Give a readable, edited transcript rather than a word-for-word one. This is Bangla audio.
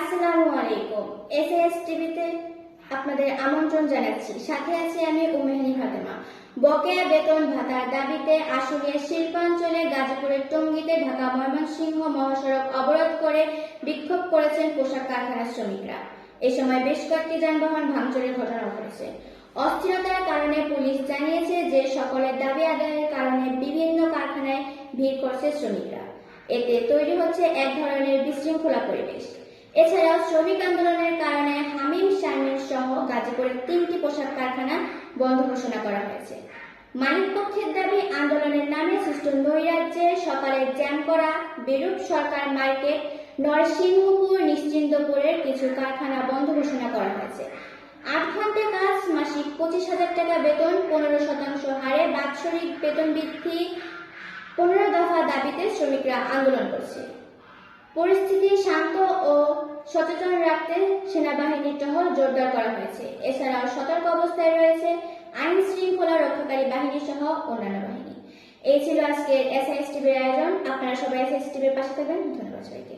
আসসালামু আলাইকুম। এসএস টিভিতে আপনাদের আমন্ত্রণ জানাচ্ছি। সাথে আছি আমি উমেহানি ফাতেমা। বকেয়া বেতন ভাতার দাবিতে আশুলিয়ার শিল্পাঞ্চলে গাজীপুরের টঙ্গীতে ঢাকা ময়মনসিংহ মহাসড়ক অবরোধ করে বিক্ষোভ করেছেন পোশাক কারখানার শ্রমিকরা। এ সময় বেশ কয়েকটি যানবাহন ভাঙচুরের ঘটনা ঘটেছে। অস্থিরতার কারণে পুলিশ জানিয়েছে যে সকলের দাবি আদায়ের কারণে বিভিন্ন কারখানায় ভিড় করছে শ্রমিকরা। এতে তৈরি হচ্ছে এক ধরনের বিশৃঙ্খলা পরিবেশ। এছাড়াও শ্রমিক আন্দোলনের কারণে হামিম শারমিন সহ গাজীপুরের 3টি পোশাক কারখানা বন্ধ ঘোষণা করা হয়েছে। মালিকপক্ষের দাবি, আন্দোলনের নামে সৃষ্ট নৈরাজ্যে সকালে জ্যাম করা বিরূপ সরকার মার্কেট, নরসিংহপুর, নিশ্চিন্দপুরের কিছু কারখানা বন্ধ ঘোষণা করা হয়েছে। 8 ঘন্টা কাজ, মাসিক 25,000 টাকা বেতন, 15% হারে বাৎসরিক বেতন বৃদ্ধি, 15 দফা দাবিতে শ্রমিকরা আন্দোলন করছে। পরিস্থিতি শান্ত ও সচেতন রাখতে সেনাবাহিনীর টহল জোরদার করা হয়েছে। এছাড়াও সতর্ক অবস্থায় রয়েছে আইন শৃঙ্খলা রক্ষাকারী বাহিনী সহ অন্যান্য বাহিনী। এই ছিল আজকের এসএস টিভির আয়োজন। আপনারা সবাই এসএস টিভির পাশে থাকবেন। ধন্যবাদ সবাইকে।